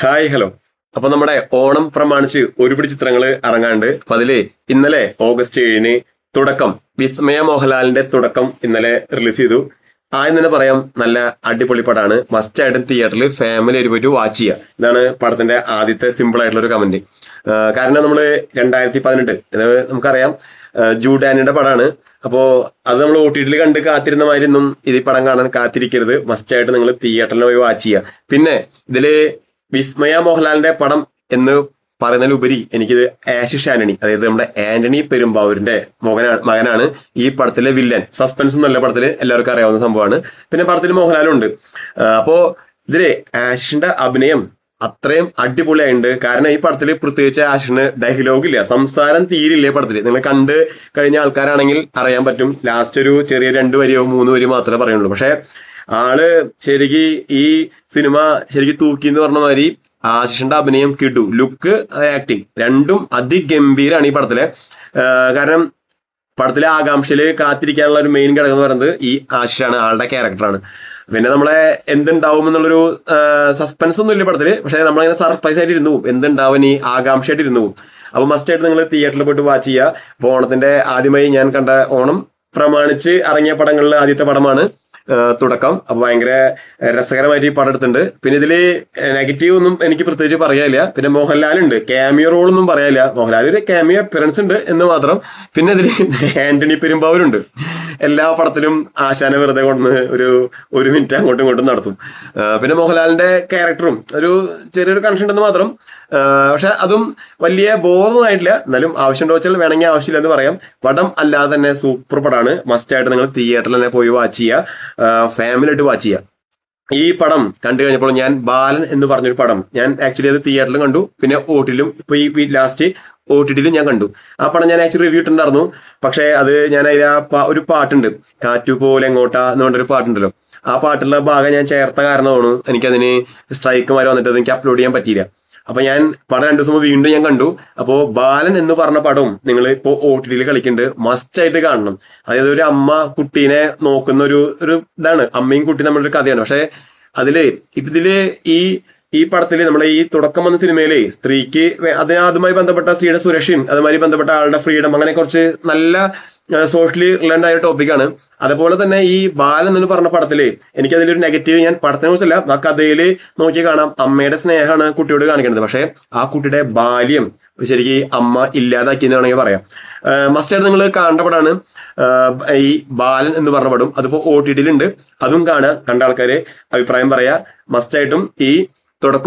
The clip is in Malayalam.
Hi hello. അപ്പൊ നമ്മുടെ ഓണം പ്രമാണിച്ച് ഒരുപിടി ചിത്രങ്ങൾ ഇറങ്ങാണ്ട്. അപ്പൊ അതില് ഇന്നലെ ഓഗസ്റ്റ് 7-ന് തുടക്കം, വിസ്മയ മോഹൻലാലിന്റെ തുടക്കം ഇന്നലെ റിലീസ് ചെയ്തു. ആദ്യം തന്നെ പറയാം, നല്ല അടിപൊളി പടമാണ്. മസ്റ്റ് ആയിട്ടും തിയേറ്ററിൽ ഫാമിലി ആയിട്ട് പോയിട്ട് വാച്ച് ചെയ്യുക. ഇതാണ് പടത്തിന്റെ ആദ്യത്തെ സിമ്പിൾ ആയിട്ടുള്ള ഒരു കമന്റ്. കാരണം നമ്മള് 2018 ഇത് നമുക്കറിയാം, ജൂഡാനിയുടെ പടമാണ്. അപ്പോ അത് നമ്മൾ OTT കണ്ട് കാത്തിരുന്ന മാതിരിയൊന്നും ഇത് ഈ പടം കാണാൻ കാത്തിരിക്കരുത്. മസ്റ്റ് ആയിട്ട് നിങ്ങൾ തിയേറ്ററിൽ പോയി വാച്ച് ചെയ്യുക. പിന്നെ ഇതില് വിസ്മയ മോഹൻലാലിന്റെ പടം എന്ന് പറയുന്നതിലുപരി എനിക്കിത് ആശിഷ് ആന്റണി, അതായത് നമ്മുടെ ആന്റണി പെരുമ്പാവൂരിന്റെ മകനാണ് ഈ പടത്തിലെ വില്ലൻ. സസ്പെൻസ് എന്നല്ല, പടത്തില് എല്ലാവർക്കും അറിയാവുന്ന സംഭവമാണ്. പിന്നെ പടത്തിൽ മോഹൻലാലും ഉണ്ട്. അപ്പോ ഇതില് ആശിഷിന്റെ അഭിനയം അത്രയും അടിപൊളിയായിട്ടുണ്ട്. കാരണം ഈ പടത്തിൽ പ്രത്യേകിച്ച് ആഷിന് ഡയലോഗ് ഇല്ല, സംസാരം തീരില്ല. പടത്തിൽ നിങ്ങൾ കണ്ട് കഴിഞ്ഞ ആൾക്കാരാണെങ്കിൽ അറിയാൻ പറ്റും. ലാസ്റ്റ് ഒരു ചെറിയ 2 വരിയോ 3 വരിയോ മാത്രമേ പറയുള്ളൂ. പക്ഷെ ആള് ശരിക്ക് ഈ സിനിമ ശരിക്ക് തൂക്കി എന്ന് പറഞ്ഞ മാതിരി ആശിഷിന്റെ അഭിനയം, കിടു ലുക്ക്, ആക്ടിങ് രണ്ടും അതിഗംഭീരാണ് ഈ പടത്തിലെ. കാരണം പടത്തിലെ ആകാംക്ഷയില് കാത്തിരിക്കാനുള്ള ഒരു മെയിൻ ഘടകം എന്ന് പറയുന്നത് ഈ ആശിഷാണ്, ആളുടെ ക്യാരക്ടറാണ്. പിന്നെ നമ്മളെ എന്തുണ്ടാവും എന്നുള്ളൊരു സസ്പെൻസ് ഒന്നും ഇല്ല പടത്തില്. പക്ഷെ നമ്മളിങ്ങനെ സർപ്രൈസ് ആയിട്ട് ഇരുന്നു പോകും, എന്തുണ്ടാവും ഈ ആകാംക്ഷയായിട്ട് ഇരുന്നു പോകും. അപ്പൊ മസ്റ്റ് ആയിട്ട് നിങ്ങൾ തിയേറ്ററിൽ പോയിട്ട് വാച്ച് ചെയ്യുക. അപ്പൊ ഓണത്തിന്റെ ആദ്യമായി ഞാൻ കണ്ട, ഓണം പ്രമാണിച്ച് ഇറങ്ങിയ പടങ്ങളിൽ ആദ്യത്തെ പടമാണ് തുടക്കം. അപ്പൊ ഭയങ്കര രസകരമായിട്ട് ഈ പടം എടുത്തിട്ടുണ്ട്. പിന്നെ ഇതില് നെഗറ്റീവ് ഒന്നും എനിക്ക് പ്രത്യേകിച്ച് പറയാനില്ല. പിന്നെ മോഹൻലാൽ ഉണ്ട്, ക്യാമിയോ റോൾ ഒന്നും പറയാനില്ല. മോഹൻലാൽ ഒരു ക്യാമിയോ അപ്പിയറൻസ് ഉണ്ട് എന്ന് മാത്രം. പിന്നെ ഇതില് ആന്റണി പെരുമ്പാവൂരുണ്ട്. എല്ലാ പടത്തിലും ആശാനെ വെറുതെ കൊണ്ട് ഒരു മിനിറ്റ് അങ്ങോട്ടും ഇങ്ങോട്ടും നടത്തും. പിന്നെ മോഹൻലാലിന്റെ ക്യാരക്ടറും ഒരു ചെറിയൊരു കണക്ഷൻ ഉണ്ടെന്ന് മാത്രം. പക്ഷെ അതും വലിയ ബോറൊന്നും ആയിട്ടില്ല. എന്നാലും ആവശ്യമുണ്ടോ വെച്ചാൽ വേണമെങ്കിൽ ആവശ്യമില്ല എന്ന് പറയാം. പടം അല്ലാതെ തന്നെ സൂപ്പർ പടമാണ്. മസ്റ്റ് ആയിട്ട് നിങ്ങൾ തിയേറ്ററിൽ തന്നെ പോയി വാച്ച് ചെയ്യുക, ഫാമിലി ആയിട്ട് വാച്ച് ചെയ്യുക. ഈ പടം കണ്ടു കഴിഞ്ഞപ്പോൾ ഞാൻ ബാലൻ എന്ന് പറഞ്ഞൊരു പടം ഞാൻ ആക്ച്വലി അത് തിയേറ്ററിലും കണ്ടു, പിന്നെ OTT-ലും ഇപ്പൊ ഈ ലാസ്റ്റ് OTT-ലും ഞാൻ കണ്ടു. ആ പടം ഞാൻ ആക്ച്വലി റിവ്യൂ ഇട്ടുണ്ടായിരുന്നു. പക്ഷെ അത് ഞാൻ അതിൽ ഒരു പാട്ടുണ്ട്, കാറ്റു പോലെ എങ്ങോട്ടാ എന്ന് പറഞ്ഞൊരു പാട്ടുണ്ടല്ലോ. ആ പാട്ടുള്ള ഭാഗം ഞാൻ ചേർത്ത കാരണമാണ് എനിക്കതിന് സ്ട്രൈക്ക് വരെ വന്നിട്ട് അത് എനിക്ക് അപ്ലോഡ് ചെയ്യാൻ പറ്റിയില്ല. അപ്പൊ ഞാൻ പടം 2 ദിവസം വീണ്ടും ഞാൻ കണ്ടു. അപ്പോ ബാലൻ എന്ന് പറഞ്ഞ പടവും നിങ്ങൾ ഇപ്പോ OTT-ൽ കളിക്കുന്നുണ്ട്, മസ്റ്റ് ആയിട്ട് കാണണം. അതായത് ഒരു അമ്മ കുട്ടീനെ നോക്കുന്ന ഒരു ഇതാണ്, അമ്മയും കുട്ടി നമ്മളൊരു കഥയാണ്. പക്ഷെ അതില് ഇതില് ഈ പടത്തില് നമ്മളെ ഈ തുടക്കം വന്ന സിനിമയിലെ സ്ത്രീക്ക് അതുമായി ബന്ധപ്പെട്ട സ്ത്രീയുടെ സുരക്ഷയും അതുമായി ബന്ധപ്പെട്ട ആളുടെ ഫ്രീഡം, അങ്ങനെ കുറച്ച് നല്ല സോഷ്യലി റിലവന്റ് ആയ ടോപ്പിക്കാണ്. അതുപോലെ തന്നെ ഈ ബാലൻ എന്ന് പറഞ്ഞ പടത്തില് എനിക്കതിലൊരു നെഗറ്റീവ്, ഞാൻ പടത്തിനെ കുറിച്ചല്ല, ആ കഥയിൽ നോക്കി കാണാം, അമ്മയുടെ സ്നേഹമാണ് കുട്ടിയോട് കാണിക്കുന്നത്. പക്ഷെ ആ കുട്ടിയുടെ ബാല്യം ശരിക്കും അമ്മ ഇല്ലാതാക്കി എന്ന് വേണമെങ്കിൽ പറയാം. മസ്റ്റായിട്ട് നിങ്ങൾ കാണേണ്ട പടമാണ് ഈ ബാലൻ എന്ന് പറഞ്ഞ പടം. അതിപ്പോ OTT-ലുണ്ട്, അതും കാണുക. കണ്ട ആൾക്കാര് അഭിപ്രായം പറയാ. മസ്റ്റായിട്ടും ഈ തുടക്കം